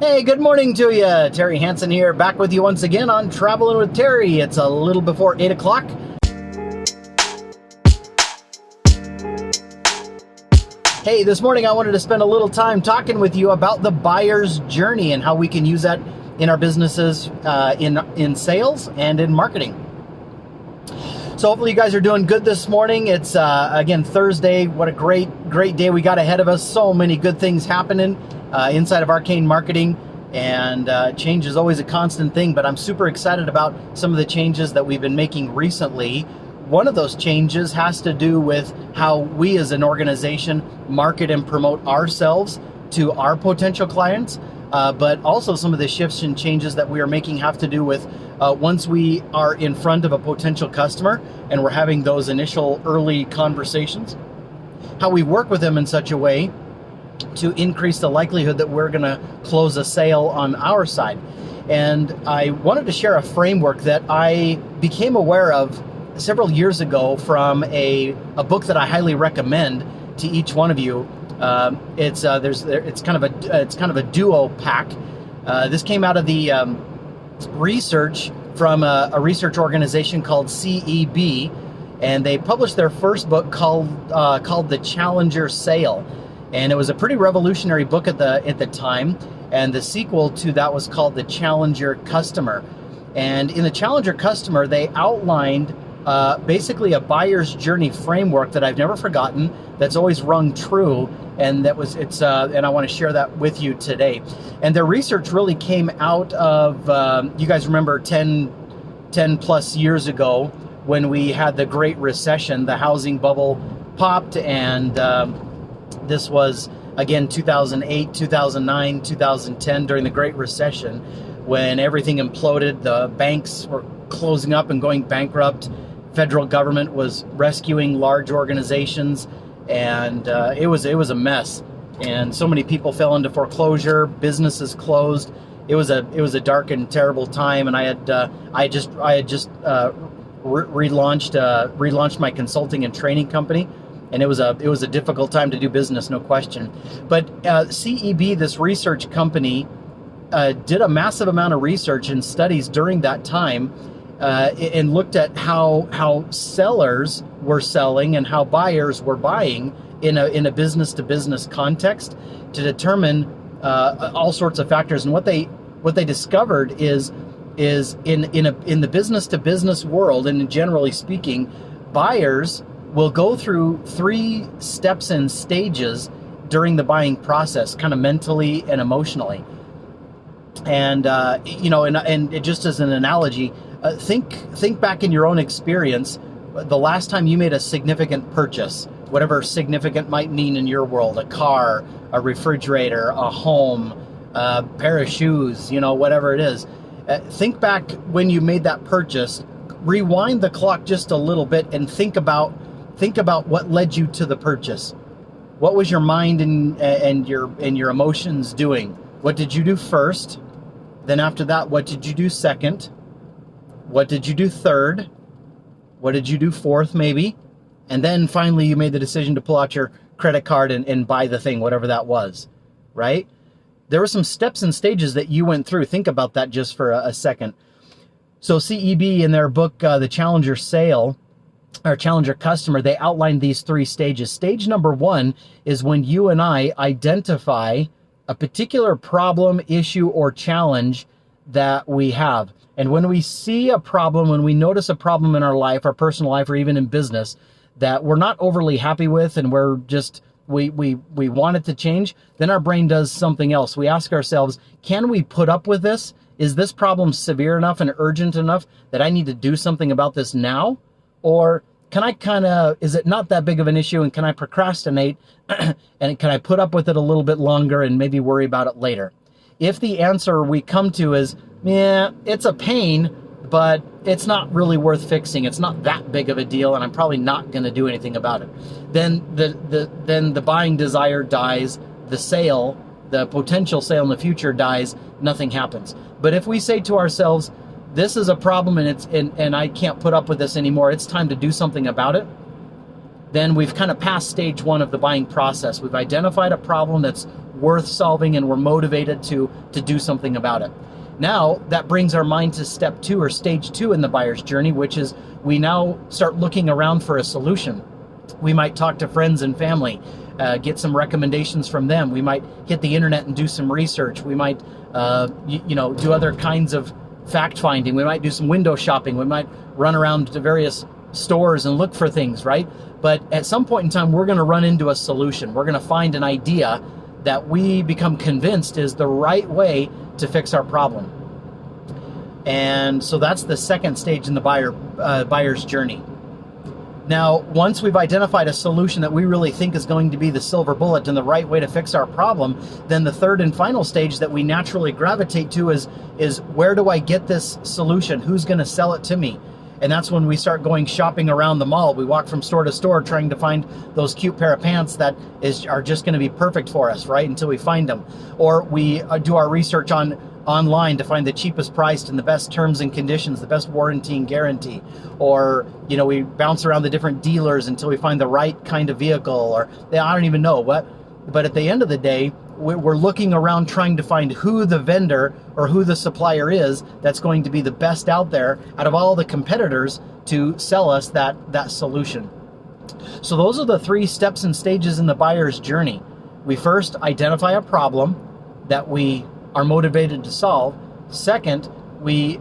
Hey, good morning to you. Terry Hansen here, back with you once again on Traveling with Terry. It's a little before 8 o'clock. Hey, this morning I wanted to spend a little time talking with you about the buyer's journey and how we can use that in our businesses, in sales and in marketing. So hopefully you guys are doing good this morning. It's, again, Thursday. What a great day we got ahead of us. So many good things happening inside of Arcane Marketing, and change is always a constant thing, but I'm super excited about some of the changes that we've been making recently. One of those changes has to do with how we as an organization market and promote ourselves to our potential clients, but also some of the shifts and changes that we are making have to do with once we are in front of a potential customer and we're having those initial early conversations, how we work with them in such a way to increase the likelihood that we're going to close a sale on our side. And I wanted to share a framework that I became aware of several years ago from a book that I highly recommend to each one of you. It's kind of a duo pack. This came out of the research from a research organization called CEB, and they published their first book called The Challenger Sale. And it was a pretty revolutionary book at the time. And the sequel to that was called The Challenger Customer. And in The Challenger Customer, they outlined basically a buyer's journey framework that I've never forgotten, that's always rung true, and and I want to share that with you today. And their research really came out of, you guys remember 10 plus years ago when we had the Great Recession, the housing bubble popped, and this was, again, 2008, 2009, 2010, during the Great Recession, when everything imploded. The banks were closing up and going bankrupt. Federal government was rescuing large organizations, and it was a mess. And so many people fell into foreclosure. Businesses closed. It was a dark and terrible time. And I had just relaunched my consulting and training company. And it was a difficult time to do business, no question. But CEB, this research company, did a massive amount of research and studies during that time, and looked at how sellers were selling and how buyers were buying in a business to business context, to determine all sorts of factors. And what they discovered is in the business to business world, and generally speaking, buyers will go through 3 steps and stages during the buying process, kind of mentally and emotionally. And and just as an analogy, think back in your own experience, the last time you made a significant purchase, whatever significant might mean in your world, a car, a refrigerator, a home, a pair of shoes, whatever it is. Think back when you made that purchase, rewind the clock just a little bit, and think about what led you to the purchase. What was your mind and your emotions doing? What did you do first? Then after that, what did you do second? What did you do third? What did you do fourth, maybe? And then finally you made the decision to pull out your credit card and buy the thing, whatever that was, right? There were some steps and stages that you went through. Think about that just for a second. So CEB, in their book, The Challenger Sale, or Challenger Customer, they outlined these 3 stages. Stage number 1 is when you and I identify a particular problem, issue, or challenge that we have. And when we see a problem, when we notice a problem in our life, our personal life, or even in business, that we're not overly happy with, and we're just, we want it to change, then our brain does something else. We ask ourselves, can we put up with this? Is this problem severe enough and urgent enough that I need to do something about this now? Or can I is it not that big of an issue, and can I procrastinate and can I put up with it a little bit longer and maybe worry about it later? If the answer we come to is, yeah, it's a pain, but it's not really worth fixing, it's not that big of a deal, and I'm probably not going to do anything about it, then the buying desire dies, the potential sale in the future dies, nothing happens. But if we say to ourselves, this is a problem and I can't put up with this anymore, it's time to do something about it, then we've kind of passed stage one of the buying process. We've identified a problem that's worth solving, and we're motivated to do something about it. Now, that brings our mind to step two, or stage two in the buyer's journey, which is we now start looking around for a solution. We might talk to friends and family, get some recommendations from them. We might hit the internet and do some research. We might, do other kinds of fact finding. We might do some window shopping. We might run around to various stores and look for things, right? But at some point in time, we're going to run into a solution. We're going to find an idea that we become convinced is the right way to fix our problem. And so that's the second stage in the buyer's journey. Now, once we've identified a solution that we really think is going to be the silver bullet and the right way to fix our problem, then the third and final stage that we naturally gravitate to is where do I get this solution? Who's going to sell it to me? And that's when we start going shopping around the mall. We walk from store to store trying to find those cute pair of pants that are just going to be perfect for us, right? Until we find them. Or we do our research online to find the cheapest priced and the best terms and conditions, the best warranty and guarantee. Or, we bounce around the different dealers until we find the right kind of vehicle, or I don't even know what. But at the end of the day, we're looking around trying to find who the vendor or who the supplier is that's going to be the best out there out of all the competitors to sell us that solution. So those are the three steps and stages in the buyer's journey. We first identify a problem that we are motivated to solve. Second, we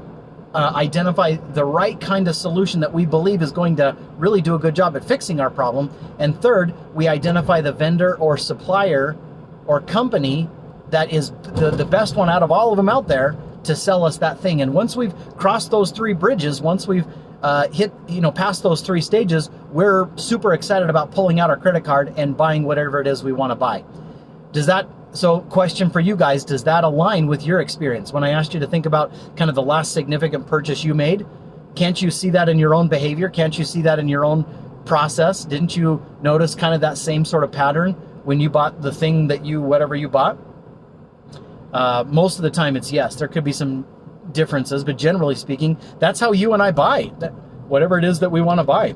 identify the right kind of solution that we believe is going to really do a good job at fixing our problem. And third, we identify the vendor or supplier or company that is the best one out of all of them out there to sell us that thing. And once we've crossed those three bridges, once we've past those three stages, we're super excited about pulling out our credit card and buying whatever it is we want to buy. So question for you guys, does that align with your experience? When I asked you to think about kind of the last significant purchase you made, can't you see that in your own behavior? Can't you see that in your own process? Didn't you notice kind of that same sort of pattern when you bought the thing whatever you bought? Most of the time it's yes. There could be some differences, but generally speaking, that's how you and I buy whatever it is that we want to buy.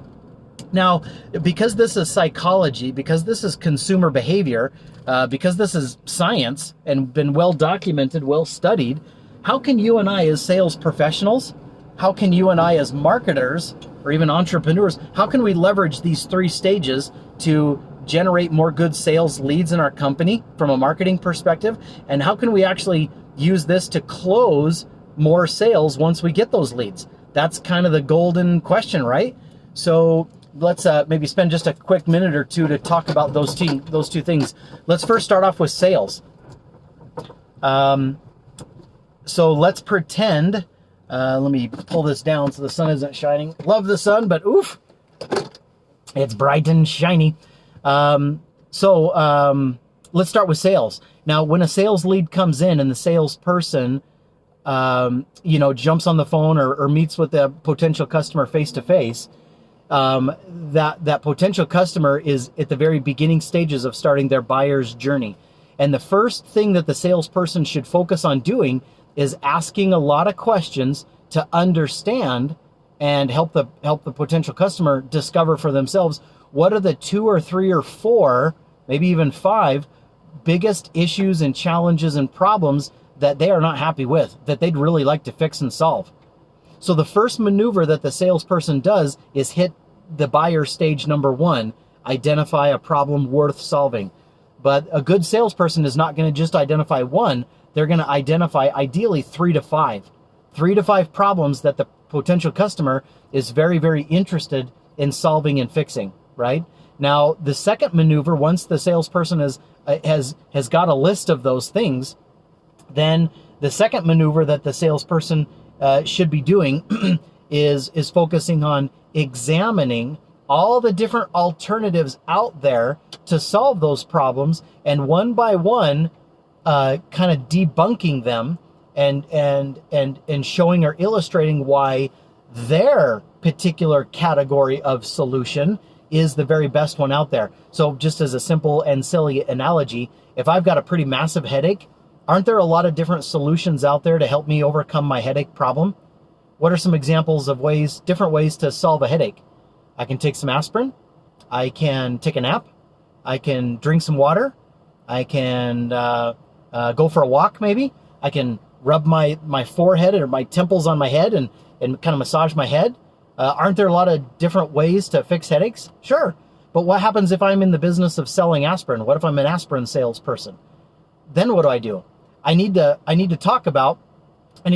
Now, because this is psychology, because this is consumer behavior, because this is science and been well documented, well studied, how can you and I as sales professionals, how can you and I as marketers or even entrepreneurs, how can we leverage these three stages to generate more good sales leads in our company from a marketing perspective? And how can we actually use this to close more sales once we get those leads? That's kind of the golden question, right? So let's maybe spend just a quick minute or two to talk about those two things. Let's first start off with sales. So let's pretend, let me pull this down so the sun isn't shining. Love the sun, but oof, it's bright and shiny. Let's start with sales. Now, when a sales lead comes in and the salesperson, jumps on the phone or meets with a potential customer face to face, that potential customer is at the very beginning stages of starting their buyer's journey. And the first thing that the salesperson should focus on doing is asking a lot of questions to understand and help the potential customer discover for themselves what are the 2 or 3 or 4, maybe even 5 biggest issues and challenges and problems that they are not happy with, that they'd really like to fix and solve. So the first maneuver that the salesperson does is hit the buyer stage number 1, identify a problem worth solving. But a good salesperson is not going to just identify one, they're going to identify ideally 3 to 5. 3 to 5 problems that the potential customer is very, very interested in solving and fixing, right? Now, the second maneuver, once the salesperson has got a list of those things, then the second maneuver that the salesperson should be doing is focusing on examining all the different alternatives out there to solve those problems, and one by one kind of debunking them and showing or illustrating why their particular category of solution is the very best one out there. So just as a simple and silly analogy, if I've got a pretty massive headache, aren't there a lot of different solutions out there to help me overcome my headache problem? What are some examples of different ways to solve a headache? I can take some aspirin. I can take a nap. I can drink some water. I can go for a walk maybe. I can rub my forehead or my temples on my head and kind of massage my head. Aren't there a lot of different ways to fix headaches? Sure. But what happens if I'm in the business of selling aspirin? What if I'm an aspirin salesperson? Then what do? I need to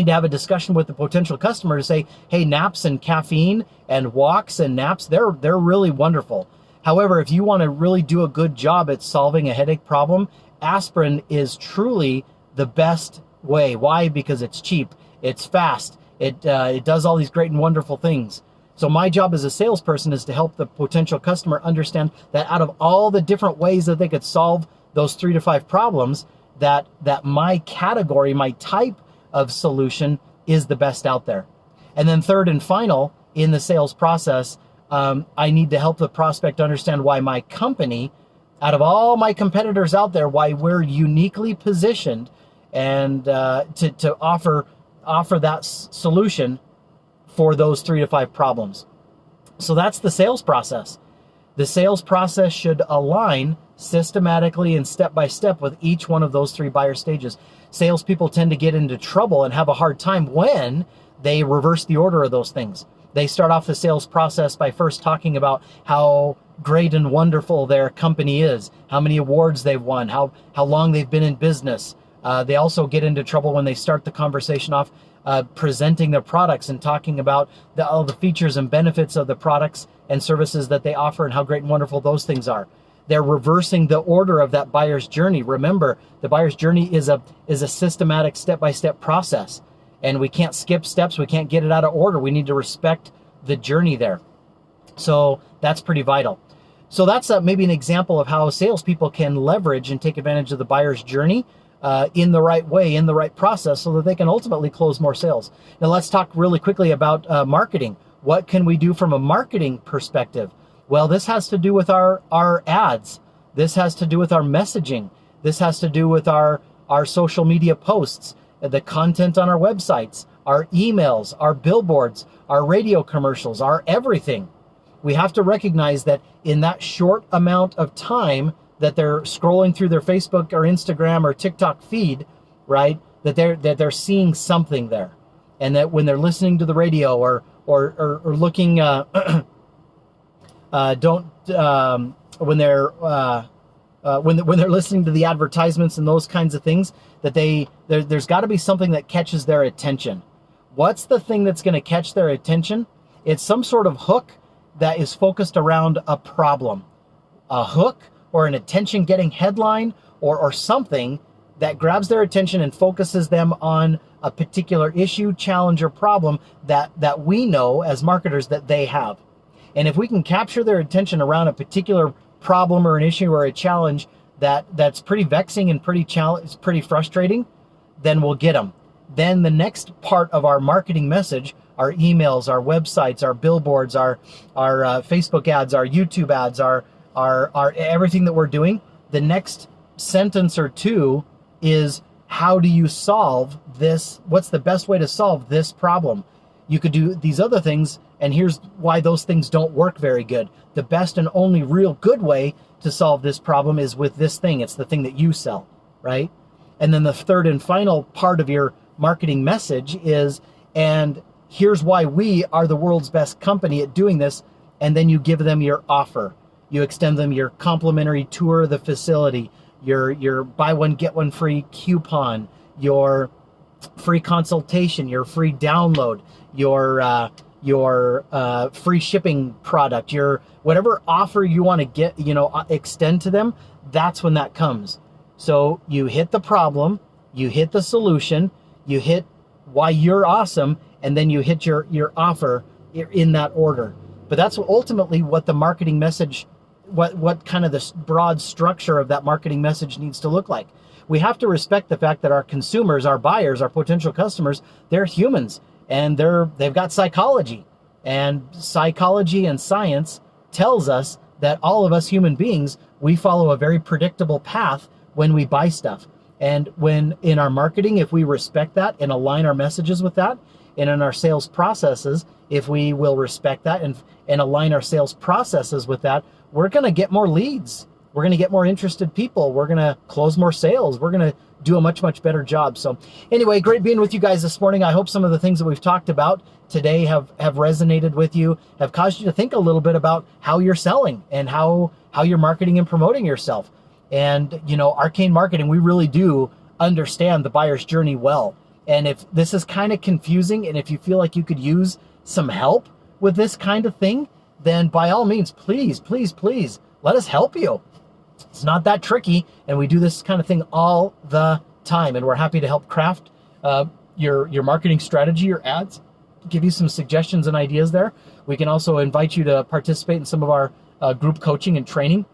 have a discussion with the potential customer to say, hey, naps and caffeine and walks and naps, they're really wonderful. However, if you want to really do a good job at solving a headache problem, aspirin is truly the best way. Why? Because it's cheap, it's fast, it does all these great and wonderful things. So my job as a salesperson is to help the potential customer understand that out of all the different ways that they could solve those 3 to 5 problems, that my category, my type of solution is the best out there. And then third and final in the sales process, I need to help the prospect understand why my company, out of all my competitors out there, why we're uniquely positioned and to offer that solution for those 3 to 5 problems. So that's the sales process. The sales process should align systematically and step by step with each one of those 3 buyer stages. Salespeople tend to get into trouble and have a hard time when they reverse the order of those things. They start off the sales process by first talking about how great and wonderful their company is, how many awards they've won, how long they've been in business. They also get into trouble when they start the conversation off presenting their products and talking about all the features and benefits of the products and services that they offer and how great and wonderful those things are. They're reversing the order of that buyer's journey. Remember, the buyer's journey is a systematic step-by-step process, and we can't skip steps. We can't get it out of order. We need to respect the journey there. So that's pretty vital. So that's maybe an example of how salespeople can leverage and take advantage of the buyer's journey in the right way, in the right process, so that they can ultimately close more sales. Now let's talk really quickly about marketing. What can we do from a marketing perspective? Well, this has to do with our ads. This has to do with our messaging. This has to do with our social media posts, the content on our websites, our emails, our billboards, our radio commercials, our everything. We have to recognize that in that short amount of time that they're scrolling through their Facebook or Instagram or TikTok feed, right, that they're seeing something there. And that when they're listening to the radio or looking when they're listening to the advertisements and those kinds of things, that there's got to be something that catches their attention. What's the thing that's going to catch their attention? It's some sort of hook that is focused around a problem, a hook or an attention-getting headline or something that grabs their attention and focuses them on a particular issue, challenge, or problem that we know as marketers that they have. And if we can capture their attention around a particular problem or an issue or a challenge that's pretty vexing and pretty frustrating, then we'll get them. Then the next part of our marketing message, our emails, our websites, our billboards, our Facebook ads, our YouTube ads, our everything that we're doing, the next sentence or two is, how do you solve this? What's the best way to solve this problem? You could do these other things, and here's why those things don't work very good. The best and only real good way to solve this problem is with this thing. It's the thing that you sell, right? And then the third and final part of your marketing message is, and here's why we are the world's best company at doing this. And then you give them your offer. You extend them your complimentary tour of the facility, your buy one, get one free coupon, your free consultation, your free download, your free shipping product, your whatever offer you want to get, extend to them. That's when that comes. So you hit the problem, you hit the solution, you hit why you're awesome, and then you hit your offer in that order. But that's ultimately what the marketing message, what kind of the broad structure of that marketing message needs to look like. We have to respect the fact that our consumers, our buyers, our potential customers, they're humans, and they've got psychology. And psychology and science tells us that all of us human beings, we follow a very predictable path when we buy stuff. And when in our marketing, if we respect that and align our messages with that, and in our sales processes, if we will respect that and align our sales processes with that, we're going to get more leads. We're going to get more interested people. We're going to close more sales. We're going to do a much, much better job. So anyway, great being with you guys this morning. I hope some of the things that we've talked about today have resonated with you, have caused you to think a little bit about how you're selling and how you're marketing and promoting yourself. And, you know, Arcane Marketing, we really do understand the buyer's journey well. And if this is kind of confusing, and if you feel like you could use some help with this kind of thing, then by all means, please, please, please, let us help you. It's not that tricky, and we do this kind of thing all the time, and we're happy to help craft your marketing strategy, your ads, give you some suggestions and ideas there. We can also invite you to participate in some of our group coaching and training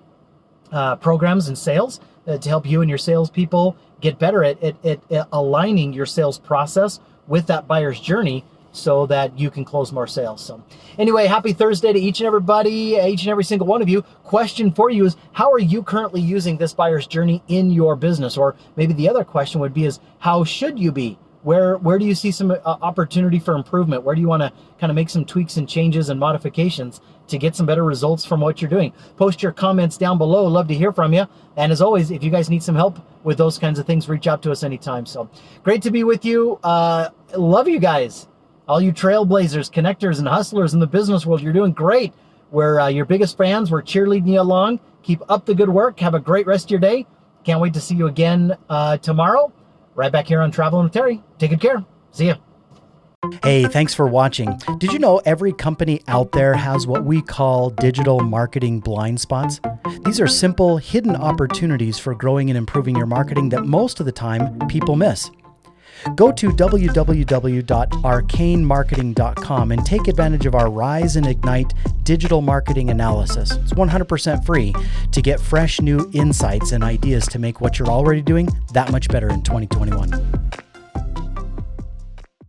programs in sales to help you and your salespeople get better at aligning your sales process with that buyer's journey so that you can close more sales. So anyway, happy Thursday to each and every single one of you. Question for you is, how are you currently using this buyer's journey in your business? Or maybe the other question would be is, how should you be? Where do you see some opportunity for improvement? Where do you want to kind of make some tweaks and changes and modifications to get some better results from what you're doing? Post your comments down below. Love to hear from you. And as always, if you guys need some help with those kinds of things, reach out to us anytime. So great to be with you. Love you guys. All you trailblazers, connectors, and hustlers in the business world, you're doing great. We're your biggest fans. We're cheerleading you along. Keep up the good work. Have a great rest of your day. Can't wait to see you again tomorrow. Right back here on Traveling with Terry. Take good care. See ya. Hey, thanks for watching. Did you know every company out there has what we call digital marketing blind spots? These are simple, hidden opportunities for growing and improving your marketing that most of the time people miss. Go to www.arcanemarketing.com and take advantage of our Rise and Ignite digital marketing analysis. It's 100% free to get fresh new insights and ideas to make what you're already doing that much better in 2021.